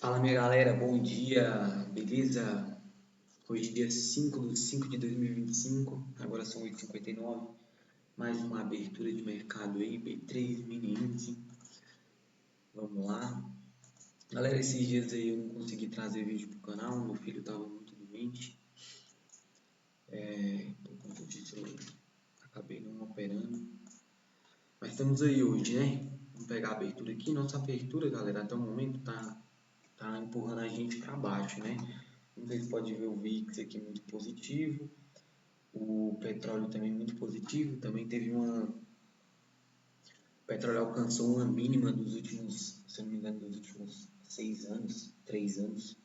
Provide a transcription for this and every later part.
Fala minha galera, bom dia, beleza? Hoje dia 5 de 2025, agora são 8h59, mais uma abertura de mercado aí, B3, mini índice, vamos lá. Galera, esses dias aí eu não consegui trazer vídeo pro canal, meu filho tava muito doente, por conta disso eu acabei não operando, mas estamos aí hoje, né? Vamos pegar a abertura aqui, nossa abertura, galera, até o momento tá empurrando a gente para baixo, né? Vocês podem ver o VIX aqui muito positivo, o petróleo também muito positivo, também teve o petróleo alcançou uma mínima dos últimos, se não me engano, dos últimos 6 anos, 3 anos,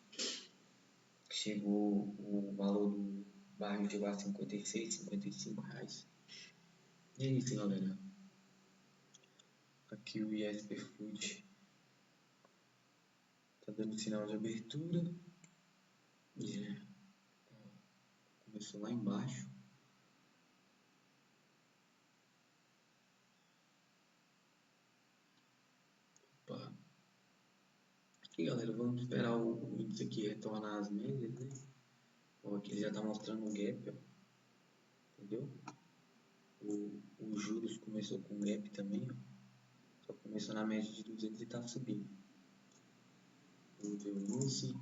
que chegou, o valor do barril chegou a 56, 55 reais. E é isso, galera. Aqui o ISP Food tá dando sinal de abertura. Começou lá embaixo. Opa. Aqui, galera, vamos esperar o índice aqui retornar às médias, né? Ó, aqui ele já está mostrando um gap, ó. Entendeu? O juros começou com gap também, ó. Só começou na média de 200 e está subindo. Vamos ver o índice.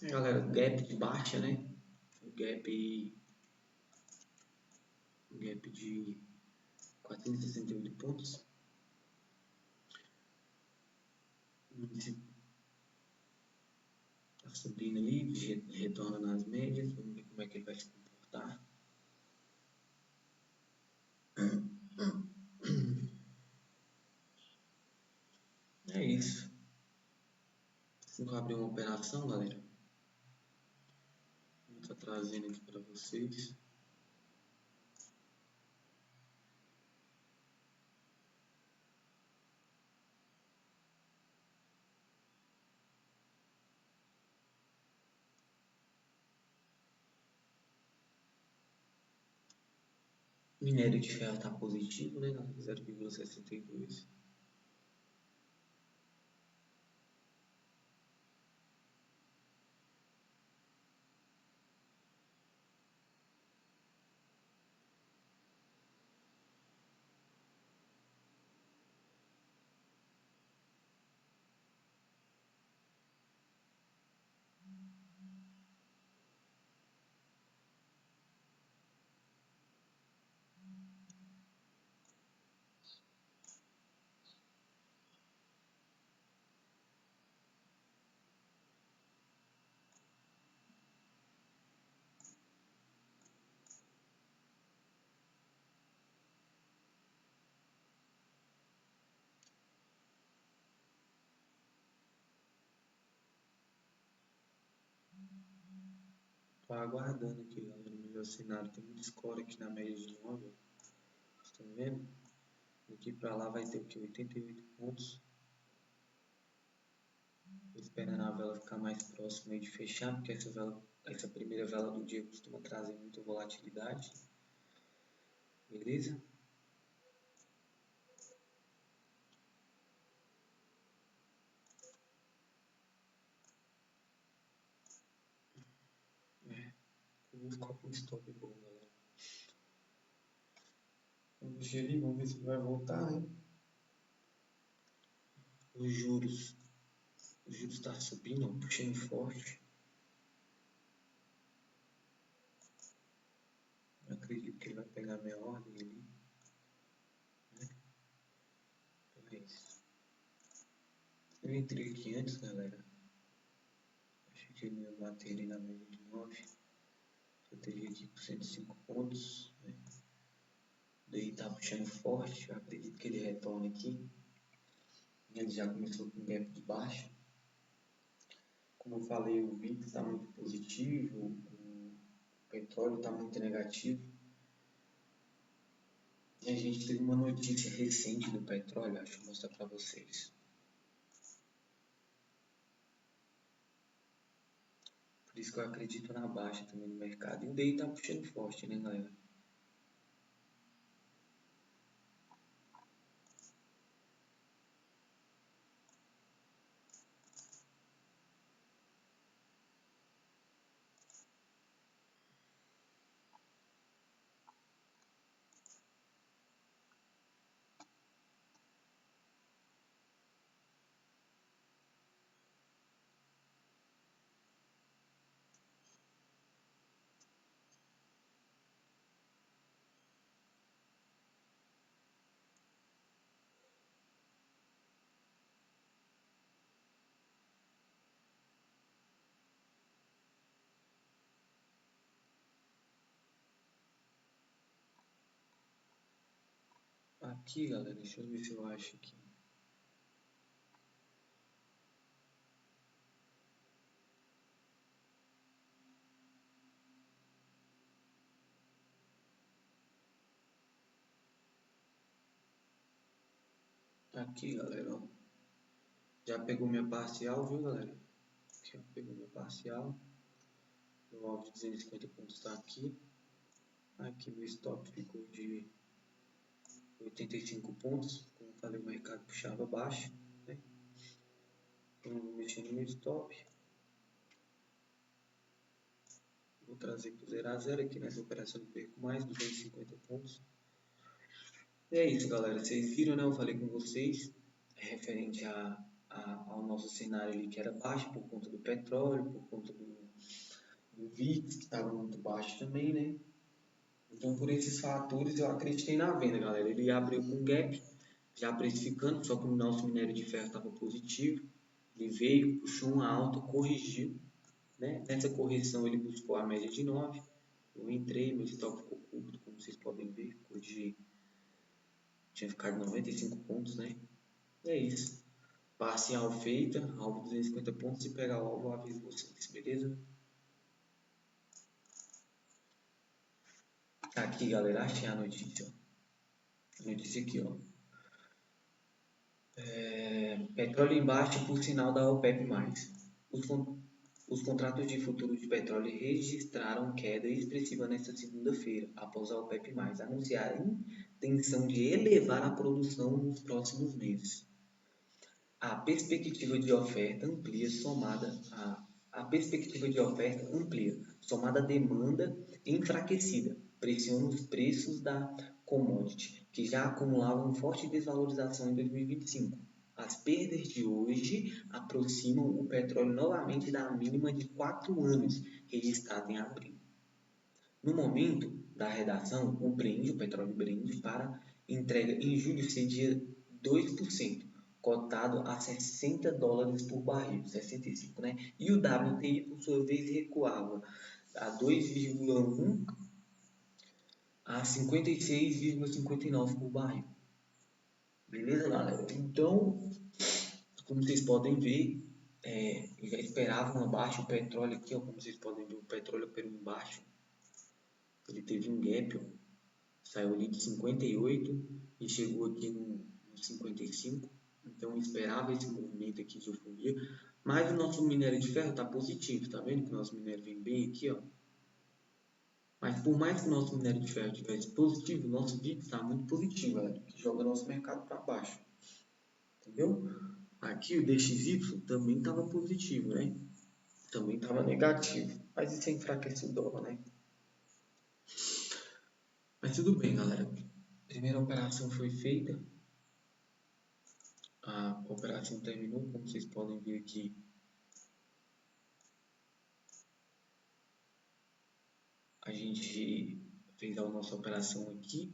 Galera, gap de baixa, né? O gap de 468 pontos. O índice está subindo ali, retorna nas médias. Vamos ver como é que ele vai se comportar. É isso. Assim que eu abrir uma operação, galera, vou estar trazendo aqui para vocês. Minério de ferro está positivo, né? 0,62. Tô aguardando aqui, galera, o melhor cenário. Tem muito score aqui na média de 9, ó. Estão vendo? Daqui pra lá vai ter o que? 88 pontos. Tô esperando a vela ficar mais próxima aí de fechar, porque essa primeira vela do dia costuma trazer muita volatilidade. Beleza? Eu vou ficar com stop bom, galera. Vamos gerir, vamos ver se vai voltar, né? Os juros. Os juros tá subindo, ó, puxando forte. Eu acredito que ele vai pegar minha ordem ali. Né? Então é isso. Eu entrei aqui antes, galera. Achei que ele ia bater ali na média de 9. Proteger aqui por 105 pontos. Né? Daí tá puxando forte. Eu acredito que ele retorne aqui. Ele já começou com gap de baixa. Como eu falei, o VIX está muito positivo, o petróleo está muito negativo. E a gente teve uma notícia recente do petróleo, acho que vou mostrar para vocês. Por isso que eu acredito na baixa também no mercado. E o DI tá puxando forte, né, galera? Aqui, galera, deixa eu ver se eu acho aqui. Aqui, galera, ó. Já pegou minha parcial, viu, galera? Aqui, ó, pegou minha parcial. O alvo de 250 pontos está aqui. Aqui meu stop ficou de 85 pontos. Como eu falei, o mercado puxava baixo, né? Então, eu vou mexer no meu stop. Vou trazer para o 0 a 0 aqui nessa operação. Eu perco mais 250 pontos. E é isso, galera. Vocês viram, né? Eu falei com vocês referente ao nosso cenário ali que era baixo por conta do petróleo, por conta do VIX, que estava muito baixo também, né? Então, por esses fatores, eu acreditei na venda, galera. Ele abriu com gap, já precificando, só que o nosso minério de ferro estava positivo. Ele veio, puxou uma alta, corrigiu, né? Nessa correção, ele buscou a média de 9. Eu entrei, meu stop ficou curto, como vocês podem ver, ficou tinha ficado 95 pontos, né? E é isso. Parcial feita, alvo 250 pontos. Se pegar o alvo, eu aviso vocês, beleza? Aqui, galera, achei a notícia. Ó. A notícia aqui, ó. Petróleo em baixa por sinal da OPEP+. Os contratos de futuro de petróleo registraram queda expressiva nesta segunda-feira, após a OPEP+, anunciar a intenção de elevar a produção nos próximos meses. A perspectiva de oferta amplia somada à demanda enfraquecida, pressiona os preços da commodity, que já acumulavam forte desvalorização em 2025. As perdas de hoje aproximam o petróleo novamente da mínima de 4 anos, registrada em abril. No momento da redação, o petróleo Brent, para entrega em julho cedia 2%, cotado a $60 por barril, 65, né? E o WTI, por sua vez, recuava a 2,1 a 56,59 por barril. Beleza, galera? Então, como vocês podem ver, eu já esperava uma baixa. O petróleo aqui, ó, como vocês podem ver, o petróleo operou em baixo. Ele teve um gap, ó, saiu ali de 58 e chegou aqui no 55. Então eu esperava esse movimento aqui de euforia. Mas o nosso minério de ferro está positivo, tá vendo que o nosso minério vem bem aqui, ó. Mas por mais que o nosso minério de ferro tivesse positivo, o nosso VIX está muito positivo, galera, que joga nosso mercado para baixo. Entendeu? Aqui o DXY também estava positivo, né? Também estava negativo. Mas isso enfraquece o dólar, né? Mas tudo bem, galera. Primeira operação foi feita. A operação terminou, como vocês podem ver aqui. A gente fez a nossa operação aqui.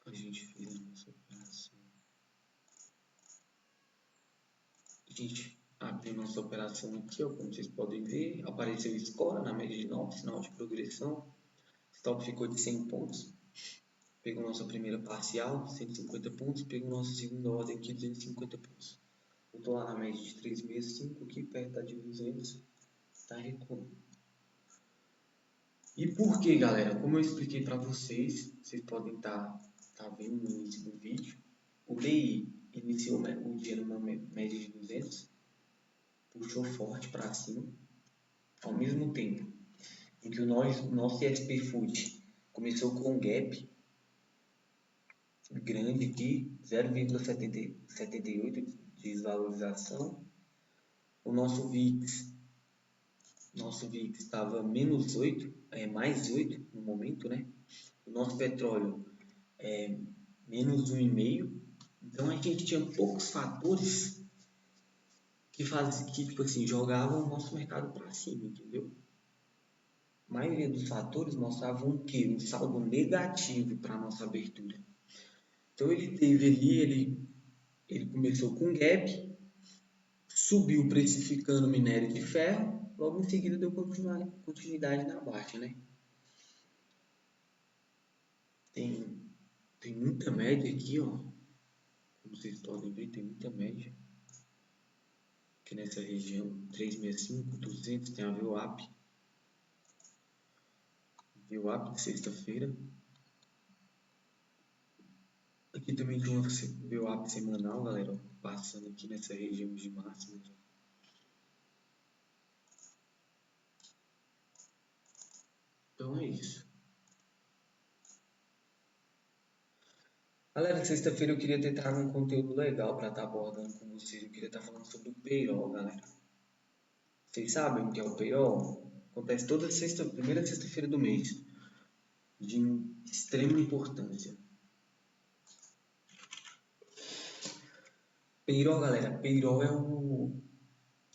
A gente fez a nossa operação. A gente abriu nossa operação aqui, ó, como vocês podem ver. Apareceu score na média de 9, sinal de progressão. Stop ficou de 100 pontos. Pegou nossa primeira parcial, 150 pontos. Pegou nossa segunda ordem aqui, 250 pontos. Eu tô lá na média de 365, aqui perto da de 200. Tá recuando. E por que, galera? Como eu expliquei para vocês, vocês podem tá vendo no início do vídeo, o DI iniciou o dia numa média de 200, puxou forte para cima, ao mesmo tempo em que o nosso SP Food começou com um gap grande aqui, 0,78 de desvalorização. O nosso VIX estava menos 8, mais 8 no momento, né? O nosso petróleo é menos 1,5. Então a gente tinha poucos fatores que tipo assim, jogavam o nosso mercado para cima, entendeu? A maioria dos fatores mostravam o quê? Um saldo negativo para a nossa abertura. Então ele teve ali, ele começou com gap, subiu precificando minério de ferro, logo em seguida deu continuidade na baixa, né? Tem muita média aqui, ó. Como vocês podem ver, tem muita média. Aqui nessa região, 365, 200, tem a VWAP. VWAP de sexta-feira. Aqui também tem uma VWAP semanal, galera, ó, passando aqui nessa região de máximas. Então é isso. Galera, sexta-feira eu queria ter trago um conteúdo legal para estar abordando com vocês. Eu queria estar falando sobre o payroll, galera. Vocês sabem o que é o payroll? Acontece toda primeira sexta-feira do mês, de extrema importância. Payroll, galera, payroll é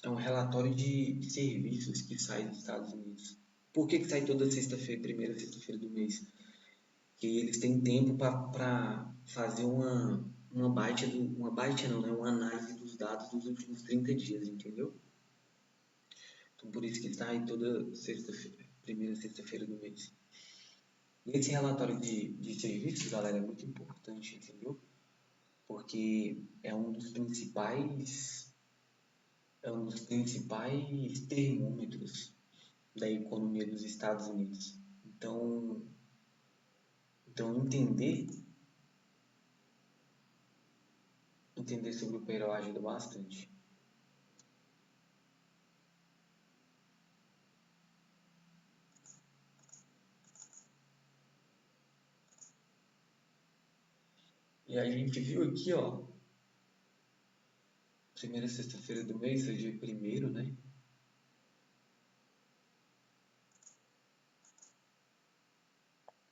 um relatório de serviços que sai dos Estados Unidos. Por que sai toda sexta-feira, primeira sexta-feira do mês? Que eles têm tempo para fazer uma baixa não, né? Uma análise dos dados dos últimos 30 dias, entendeu? Então por isso que está aí toda sexta-feira, primeira sexta-feira do mês. E esse relatório de serviços, galera, é muito importante, entendeu? Porque é um dos principais termômetros da economia dos Estados Unidos. Então entender sobre o payroll ajuda bastante. E a gente viu aqui, ó, primeira sexta-feira do mês, é dia 1º, né?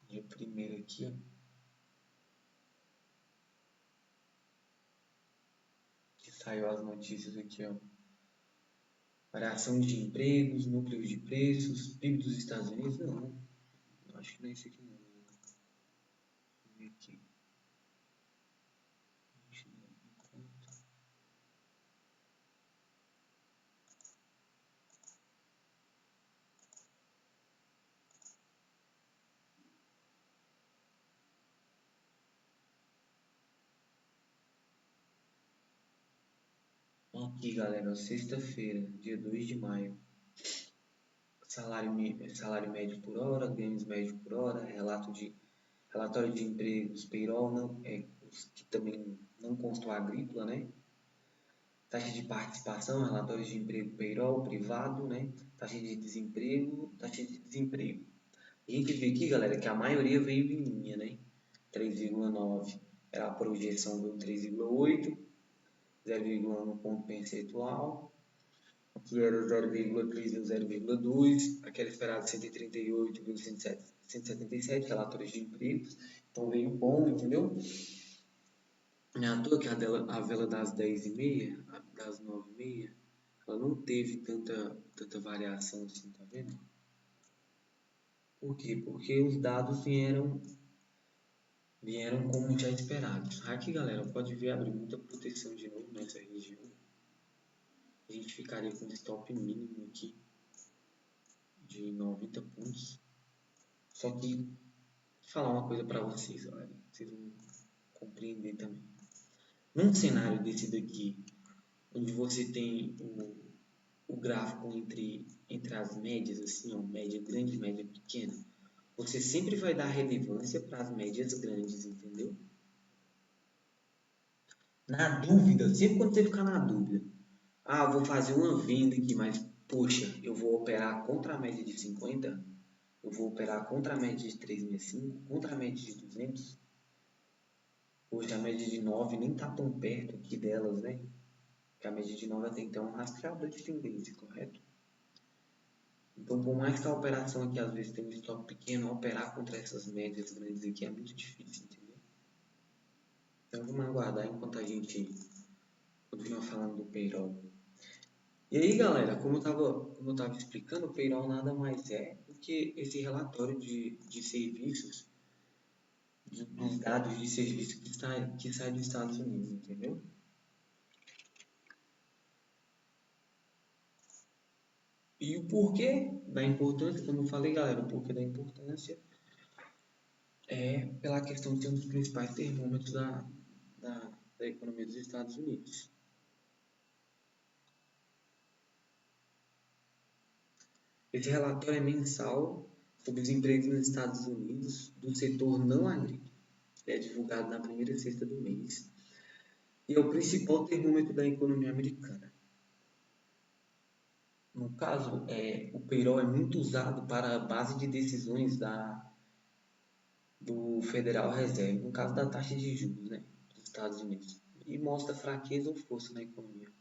Dia 1º aqui, ó. Que saiu as notícias aqui, ó. Variação de empregos, núcleos de preços, PIB dos Estados Unidos, não. Acho que não é esse aqui não. Vamos ver aqui. Aqui, galera, sexta-feira, dia 2 de maio. Salário médio por hora, ganhos médios por hora, relatório de empregos, payroll, não, que também não constam agrícola, né? Taxa de participação, relatórios de emprego, payroll, privado, né? Taxa de desemprego. A gente vê aqui, galera, que a maioria veio em linha, né? 3,9 era a projeção do 3,8, 0,1 ponto percentual. Aqui era 0,3 e 0,2, aquela esperada 138,177 relatórios de empregos. Então veio bom, entendeu? Não é à toa que a vela das 10h30, das 9h30, ela não teve tanta variação assim, tá vendo? Por quê? Porque os dados vieram como já esperado. Aqui, galera, pode ver abrir muita proteção de novo nessa região. A gente ficaria com um stop mínimo aqui de 90 pontos. Só que, vou falar uma coisa para vocês, olha, vocês vão compreender também. Num cenário desse daqui, onde você tem o gráfico entre as médias, assim, ó, média grande e média pequena, você sempre vai dar relevância para as médias grandes, entendeu? Na dúvida, sempre quando você ficar na dúvida, vou fazer uma venda aqui, mas poxa, eu vou operar contra a média de 50, eu vou operar contra a média de 365, contra a média de 200. Hoje a média de 9 nem está tão perto aqui delas, né? Porque a média de 9 até então é um rastreador de tendência, correto? Então, por mais que a operação aqui às vezes tenha um stop pequeno, operar contra essas médias grandes aqui é muito difícil, entendeu? Então, vamos aguardar enquanto a gente continua falando do payroll. E aí, galera, como eu tava explicando, o payroll nada mais é do que esse relatório de serviços, dos dados de serviço que sai dos Estados Unidos, entendeu? E o porquê da importância, como eu falei, galera, o porquê da importância é pela questão de ser um dos principais termômetros da economia dos Estados Unidos. Esse relatório é mensal sobre os empregos nos Estados Unidos do setor não agrícola. É divulgado na primeira sexta do mês e é o principal termômetro da economia americana. No caso, o payroll é muito usado para a base de decisões do Federal Reserve, no caso da taxa de juros, né, dos Estados Unidos, e mostra fraqueza ou força na economia.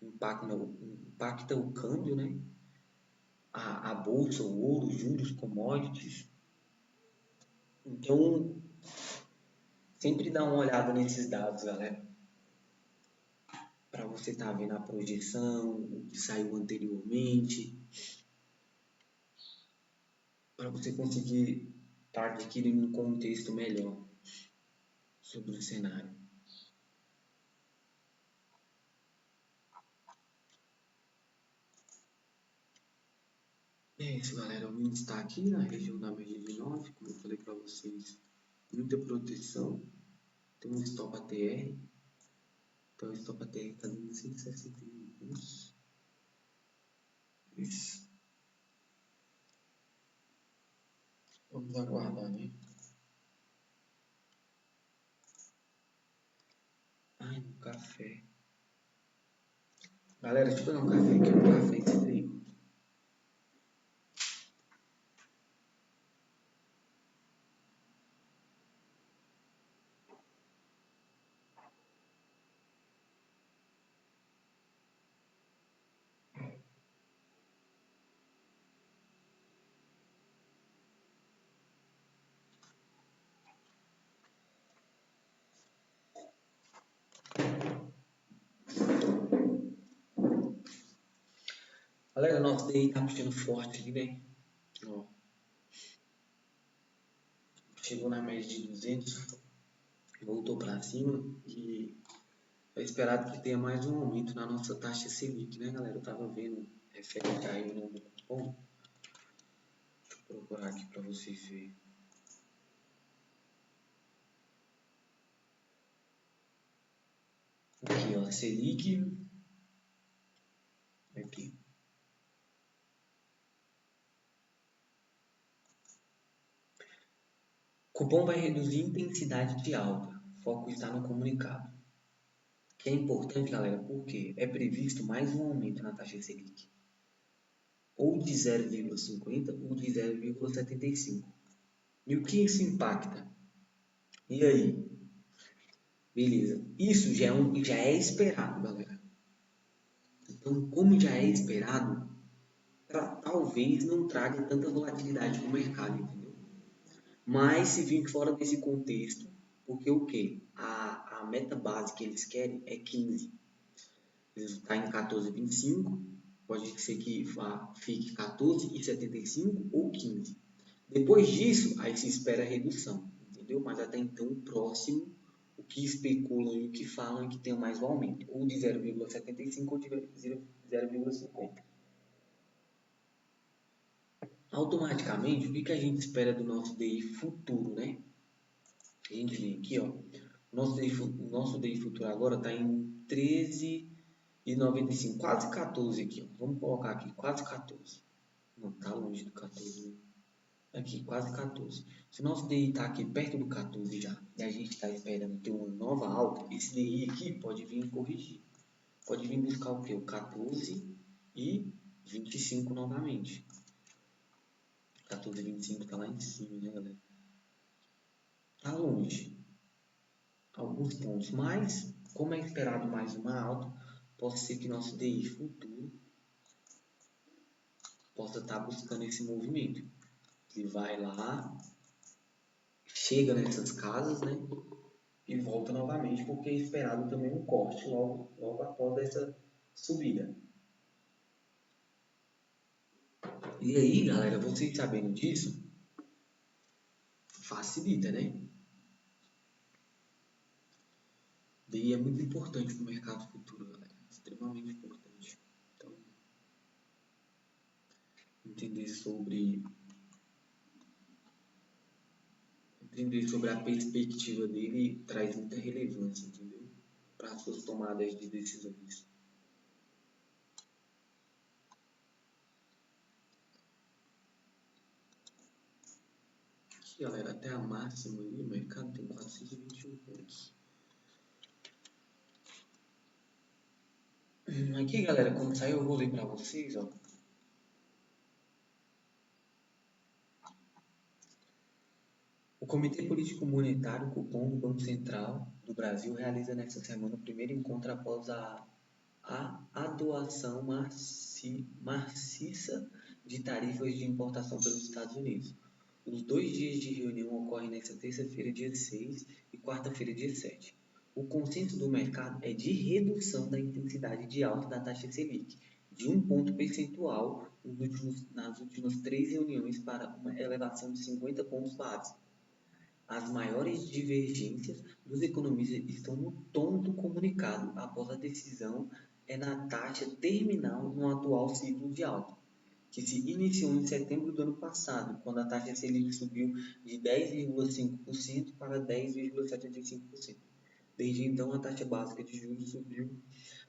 Impacta o câmbio, né, a bolsa, o ouro, juros, commodities. Então, sempre dá uma olhada nesses dados, galera, para você estar vendo a projeção, o que saiu anteriormente, para você conseguir estar adquirindo um contexto melhor sobre o cenário. É isso, galera. O índice está aqui na região da média de 9, como eu falei para vocês, muita proteção. Tem um stop ATR. Então, o stop ATR está dando 161 pontos. Isso. Vamos aguardar, né? Ai, no café. Galera, deixa eu pegar um café aqui. Um café extremo. Galera, nosso DI tá puxando forte ali, né? Ó, chegou na média de 200, voltou para cima e é esperado que tenha mais um aumento na nossa taxa Selic, né, galera? Eu tava vendo referente à reunião do cupom. Deixa eu procurar aqui para vocês verem. Aqui, ó, Selic. Aqui. Cupom vai reduzir intensidade de alta. Foco está no comunicado. Que é importante, galera, porque é previsto mais um aumento na taxa Selic. Ou de 0,50 ou de 0,75. E o que isso impacta? E aí? Beleza. Isso já é esperado, galera. Então, como já é esperado, talvez não traga tanta volatilidade para o mercado, entendeu? Mas se vir fora desse contexto, porque o quê? A meta base que eles querem é 15. Eles estão em 14,25, pode ser que fique 14,75 ou 15. Depois disso, aí se espera redução, entendeu? Mas até então, próximo, o que especulam e o que falam é que tem mais um aumento, ou de 0,75 ou de 0,50. Automaticamente, o que a gente espera do nosso DI futuro, né? A gente vê aqui, ó, o nosso DI futuro agora está em 13,75. e 95, quase 14 aqui, ó. Vamos colocar aqui, quase 14. Não, tá longe do 14, né? Aqui, quase 14. Se o nosso DI está aqui perto do 14 já, e a gente está esperando ter uma nova alta, esse DI aqui pode vir corrigir. Pode vir buscar o quê? O 14 e 25 novamente. 14 e 25 está lá em cima, né, galera? Tá longe. Alguns pontos, mas como é esperado mais uma alta, pode ser que nosso DI futuro possa estar buscando esse movimento. Ele vai lá, chega nessas casas, né? E volta novamente, porque é esperado também um corte logo após essa subida. E aí, galera, vocês sabendo disso, facilita, né? DI é muito importante para o mercado futuro, galera. Extremamente importante. Então, entender sobre a perspectiva dele traz muita relevância, entendeu? Para as suas tomadas de decisões. Aqui, galera, até a máxima ali, o mercado tem 421 pontos. Aqui, galera, quando sair eu vou ler para vocês, ó. O Comitê Político Monetário, Copom, do Banco Central do Brasil, realiza nesta semana o primeiro encontro após a adoção maciça de tarifas de importação pelos Estados Unidos. Os 2 dias de reunião ocorrem nesta terça-feira, dia 6, e quarta-feira, dia 7. O consenso do mercado é de redução da intensidade de alta da taxa Selic, de 1 ponto percentual nas últimas 3 reuniões para uma elevação de 50 pontos base. As maiores divergências dos economistas estão no tom do comunicado após a decisão na taxa terminal no atual ciclo de alta, que se iniciou em setembro do ano passado, quando a taxa Selic subiu de 10,5% para 10,75%. Desde então, a taxa básica de juros subiu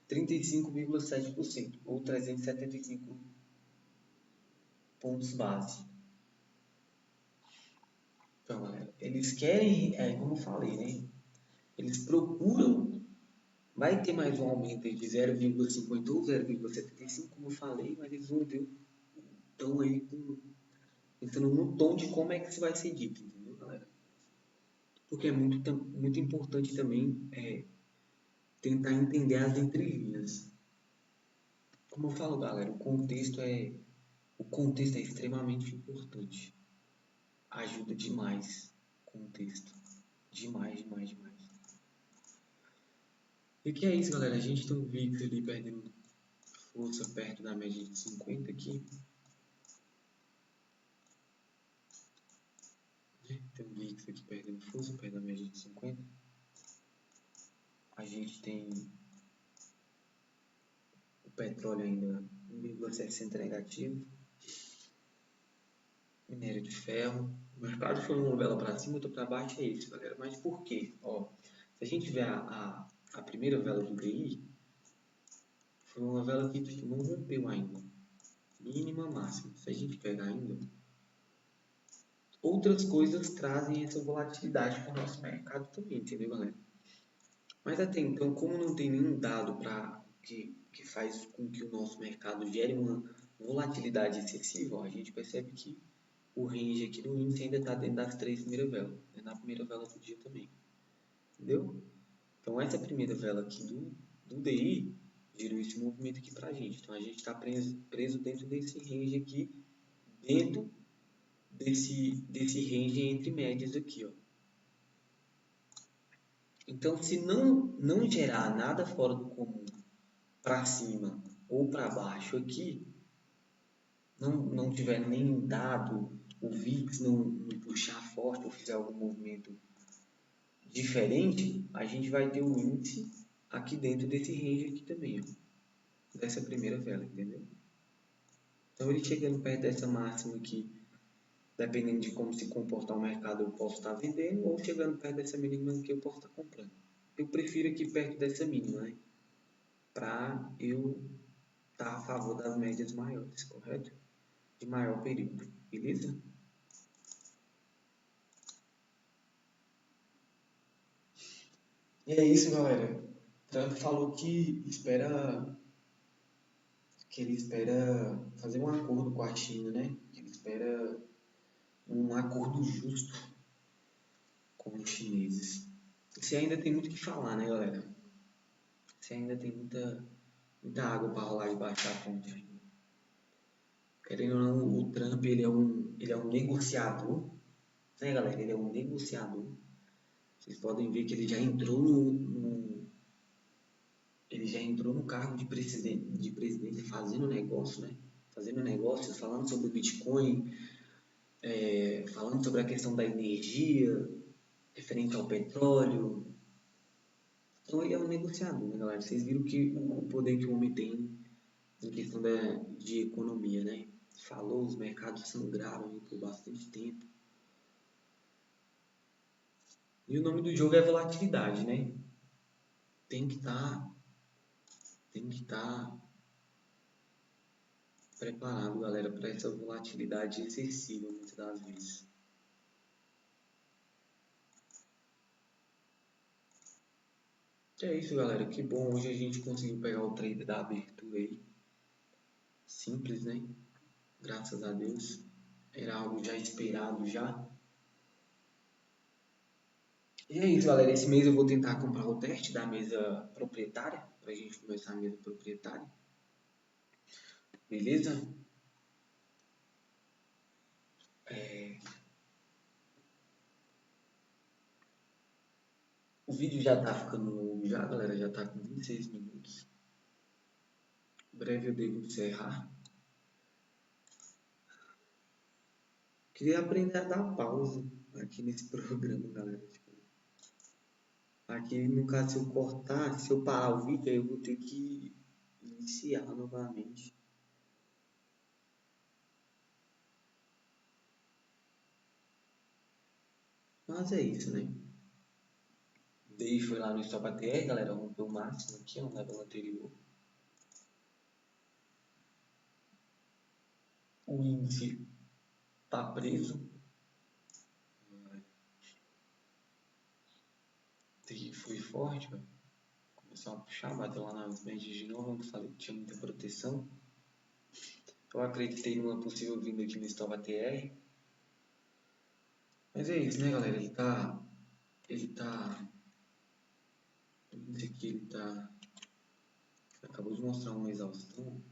35,7%, ou 375 pontos base. Então, galera, eles querem, como eu falei, né? Eles procuram, vai ter mais um aumento de 0,50 ou 0,75, como eu falei, mas eles vão ver, estão aí pensando no tom de como é que isso vai ser dito, entendeu, galera? Porque é muito importante também tentar entender as entrelinhas. Como eu falo, galera, o contexto é extremamente importante. Ajuda demais o contexto. Demais, demais, demais. E que é isso, galera? A gente tem um VIX ali perdendo força perto da média de 50 aqui. Tem um VIX aqui perdendo força perto da média de 50. A gente tem o petróleo ainda 1,60 negativo. Minério de ferro. O mercado foi uma vela para cima, outra para baixo, é isso, galera. Mas por quê? Ó, se a gente ver a primeira vela do DI, foi uma vela que tipo, não rompeu ainda. Mínima, máxima. Se a gente pegar ainda, outras coisas trazem essa volatilidade para o nosso mercado também, entendeu, galera? Mas até então, como não tem nenhum dado que faz com que o nosso mercado gere uma volatilidade excessiva, ó, a gente percebe que o range aqui do índice ainda está dentro das 3 primeiras velas, né, na primeira vela do dia também, entendeu? Então essa primeira vela aqui do DI gerou esse movimento aqui pra gente, então a gente está preso dentro desse range aqui, dentro desse range entre médias aqui, ó. Então se não gerar nada fora do comum para cima ou para baixo aqui, não tiver nenhum dado, o VIX não puxar forte ou fizer algum movimento diferente, a gente vai ter o índice aqui dentro desse range aqui também, ó, dessa primeira vela, entendeu? Então ele chegando perto dessa máxima aqui, dependendo de como se comportar o mercado, eu posso estar vendendo, ou chegando perto dessa mínima aqui, eu posso estar comprando. Eu prefiro aqui perto dessa mínima, né? para eu estar a favor das médias maiores, correto? De maior período, beleza? E é isso, galera. Trump falou que ele espera fazer um acordo com a China, né? Que ele espera um acordo justo com os chineses. Você ainda tem muito o que falar, né, galera? Você ainda tem muita água para rolar debaixo da ponte. Querendo ou não, o Trump ele é um negociador, né, galera? Ele é um negociador. Vocês podem ver que ele já entrou no cargo de presidente fazendo negócio, né? Fazendo negócios, falando sobre o Bitcoin, falando sobre a questão da energia, referente ao petróleo. Então ele é um negociador, né, galera? Vocês viram que o poder que o homem tem em questão de economia, né? Falou, os mercados sangraram aí por bastante tempo. E o nome do jogo é volatilidade, né? Tem que estar tem que estar preparado, galera, para essa volatilidade excessiva, muitas das vezes. É isso, galera. Que bom. Hoje a gente conseguiu pegar o trade da abertura aí. Simples, né? Graças a Deus. Era algo já esperado já. E é isso, galera. Esse mês eu vou tentar comprar o teste da mesa proprietária. Pra gente começar a mesa proprietária. Beleza? O vídeo já tá ficando longo já, galera. Já tá com 26 minutos. Em breve eu devo encerrar. Queria aprender a dar pausa aqui nesse programa, galera. Tipo, aqui, no caso, se eu parar o vídeo, aí eu vou ter que iniciar novamente. Mas é isso, né? Daí foi lá no Stop ATR, galera, rompeu o máximo aqui, no level anterior. O índice tá preso. Daí foi forte, velho. Começou a puxar, bateu lá nas médias de novo, eu falei que tinha muita proteção. Eu acreditei numa possível vinda aqui no Stop ATR. Mas é isso, né, galera? O índice aqui, acabou de mostrar uma exaustão.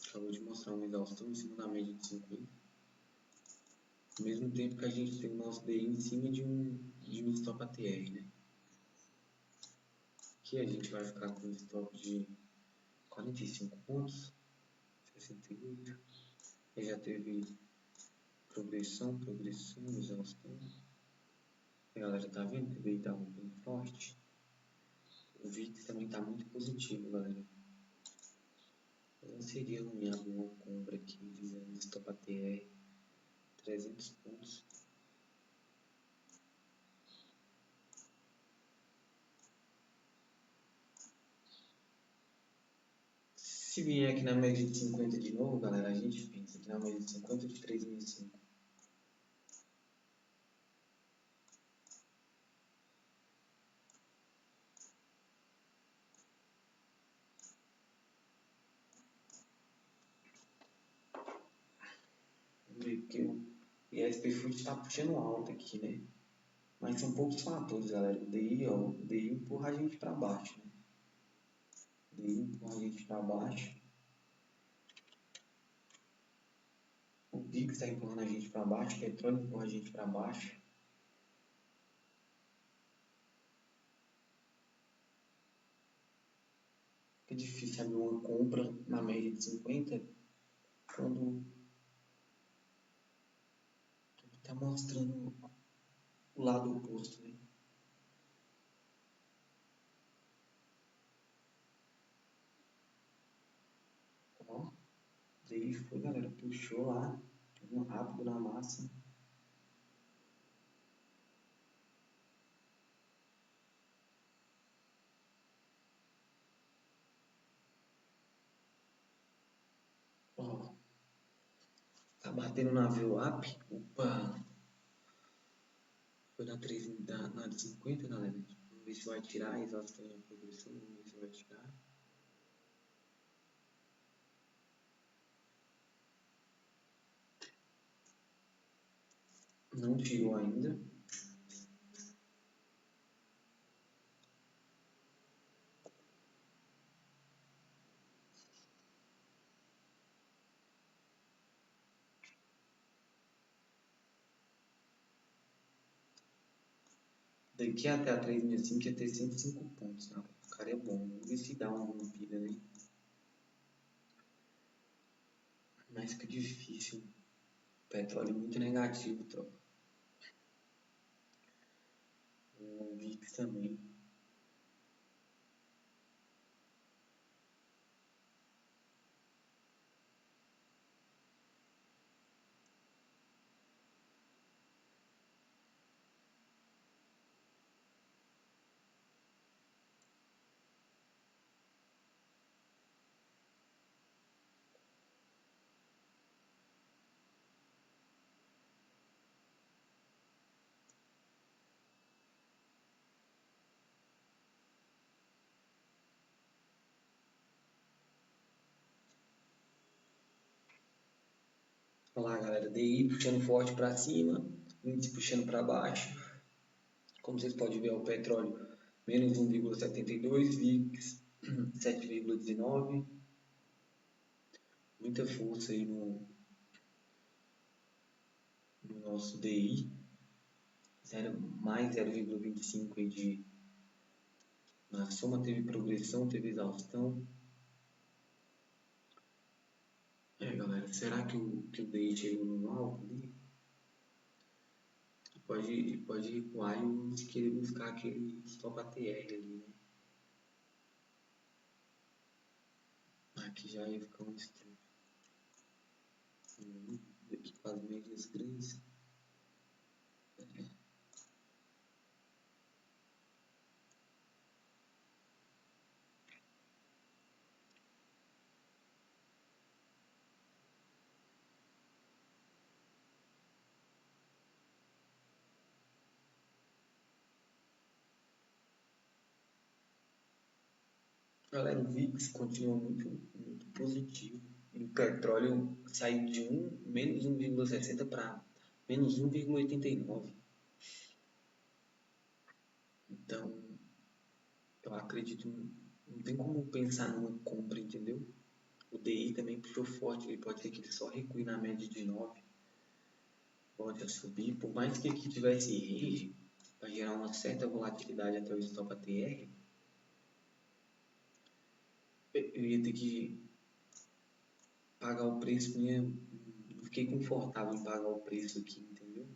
Acabou de mostrar uma exaustão em cima da média de 50. Ao mesmo tempo que a gente tem o nosso DI em cima de um stop ATR, né? Aqui a gente vai ficar com um stop de 45 pontos, 68. Aí já teve progressão, exaustão. A galera tá vendo que o DI tá rompendo forte. O VIX também tá muito positivo, galera. Não seria ruim abrir uma compra aqui visando stop ATR 300 pontos. Se vier aqui na média de 50 de novo, galera, a gente pensa aqui na média de 50 de 3.500. Vamos ver, porque o ESP Food está puxando alto aqui, né? Mas são poucos fatores, galera. O DI, ó, o DI empurra a gente para baixo, né? O DI empurra a gente para baixo. O VIX está empurrando a gente para baixo, o petróleo empurra a gente para baixo. É difícil abrir uma compra na média de 50 quando está mostrando o lado oposto, né? Ó, daí foi, galera, puxou lá, um rápido na massa. Tá batendo na VWAP. Opa! Foi na 3, na de 50, galera. Vamos ver se vai tirar a exaustão e a progressão. Vamos ver se vai tirar. Não tirou ainda. Daqui até a 365 ia ter 105 pontos, né? O cara é bom. Vamos ver se dá uma rompida, né? Mas que difícil. Petróleo muito negativo, tropa. O VIX também. Olha lá, galera. DI puxando forte para cima. Índice puxando para baixo. Como vocês podem ver, o petróleo menos 1,72, VIX 7,19. Muita força aí no nosso DI. Mais 0,25 aí de... Na soma teve progressão, teve exaustão. Galera, será que o DI chegou no alto ali? Pode recuar e o índice querer buscar aquele stop ATR ali, né? Aqui já ia ficar um estranho. Aqui com as médias grandes. Galera, o VIX continua muito positivo. E o petróleo saiu de menos 1,60 para menos 1,89. Então, eu acredito, não tem como pensar numa compra, entendeu? O DI também puxou forte, ele pode ser que ele só recue na média de 9, pode subir, por mais que aqui tivesse range, para gerar uma certa volatilidade até o stop ATR, eu ia ter que pagar o preço, não fiquei confortável em pagar o preço aqui, entendeu?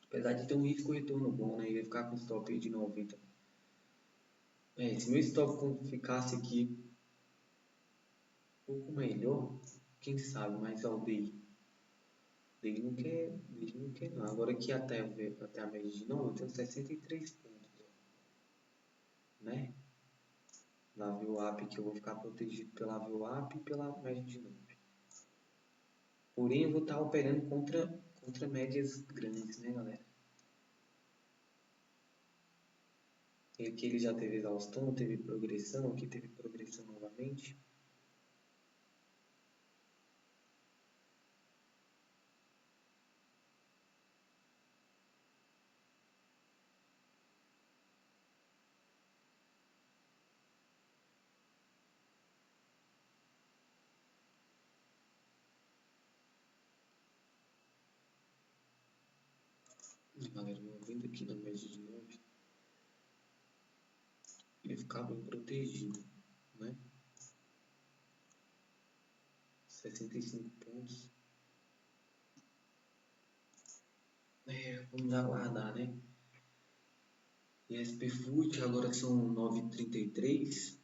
Apesar de ter um risco retorno bom, né? Eu ia ficar com stop aí de 90. Se meu stop ficasse aqui um pouco melhor, quem sabe, mas ao DI. DI não quer não. Agora aqui até a média de 9, eu tenho 63 pontos, né? Na VWAP que eu vou ficar protegido pela VWAP e pela média de 9. Porém, eu vou estar operando contra médias grandes, né, galera? E aqui ele já teve exaustão, teve progressão, aqui teve progressão novamente. Galera, vou vindo aqui na média de 9. Ele ficar bem protegido, né? 65 pontos. Vamos aguardar, né? ESP Food agora são 9h33.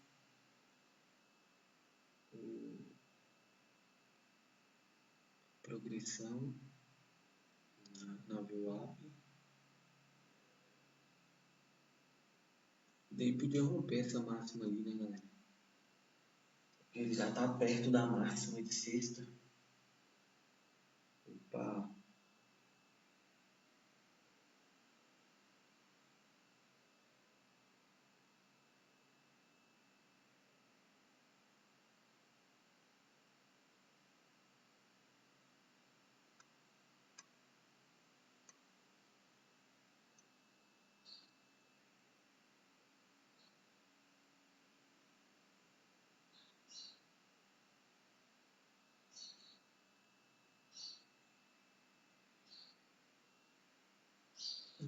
Progressão na VWAP. Daí podia romper essa máxima ali, né, galera? Ele já tá perto da máxima de sexta.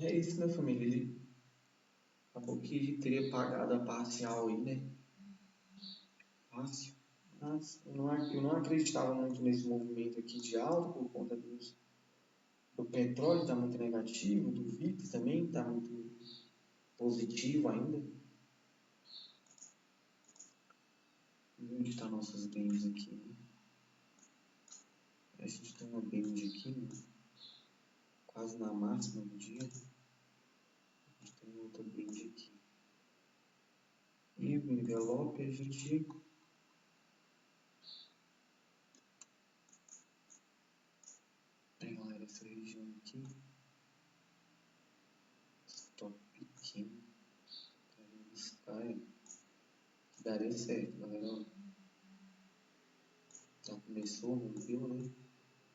É isso, né, família? Ele acabou que ele teria pagado a parcial aí, né? Fácil. Mas eu não acreditava muito nesse movimento aqui de alta por conta do petróleo, está muito negativo, do VIX também está muito positivo ainda. Onde estão nossas gains aqui? Né? A gente tem uma band aqui, né? Quase na máxima do dia. A gente tem outra band aqui. E o envelope a gente tem, galera, essa região aqui. Stop pequeno. Para buscar, daria certo, galera. Já começou, rompeu, né?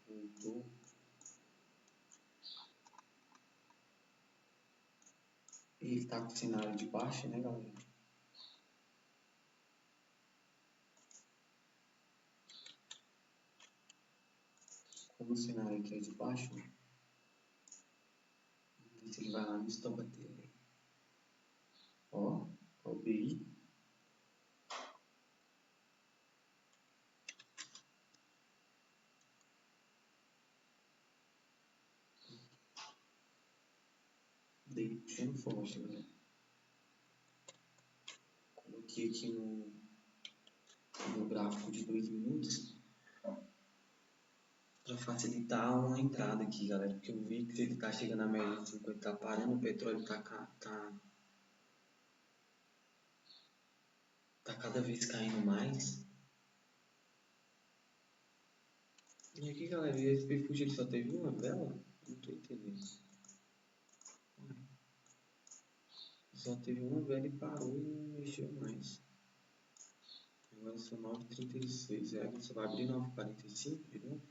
Voltou. E está com cenário de baixa, né, galera? Como o cenário aqui é de baixo, né? Vamos ver se ele vai lá no stop dele. Ó, o BI. Dei puxando forte, galera. Coloquei aqui no gráfico de 2 minutos para facilitar uma entrada aqui, galera, porque eu vi que ele tá chegando a média de 50, tá parando, o petróleo tá cada vez caindo mais. E aqui, galera, esse perfil ele só teve uma vela? Não tô entendendo. Só teve uma vela e parou e não mexeu mais. Agora são 9h36, é, você vai abrir 9h45 de novo?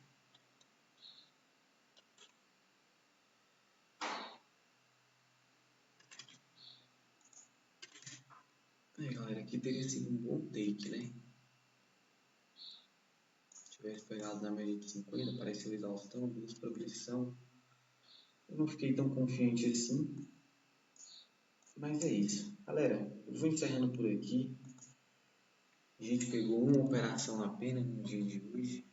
É, galera, aqui teria sido um bom take, né? Se tivesse pegado na média de 50, apareceu exaustão, duas progressão. Eu não fiquei tão confiante assim. Mas é isso. Galera, eu vou encerrando por aqui. A gente pegou uma operação apenas no dia de hoje.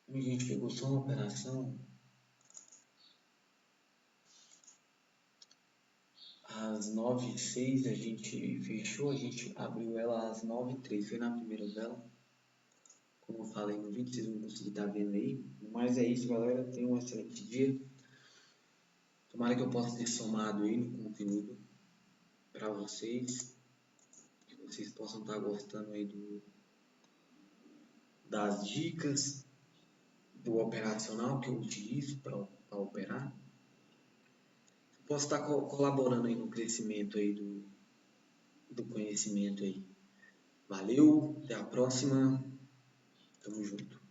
A gente pegou só uma operação. Às 9h06 a gente fechou, a gente abriu ela às 9h03. Foi na primeira vela. Como eu falei no vídeo, vocês vão conseguir estar vendo aí. Mas é isso, galera. Tenham um excelente dia. Tomara que eu possa ter somado aí no conteúdo para vocês. Que vocês possam estar gostando aí das dicas, do operacional que eu utilizo para operar. Posso estar colaborando aí no crescimento aí do conhecimento aí. Valeu, até a próxima. Tamo junto.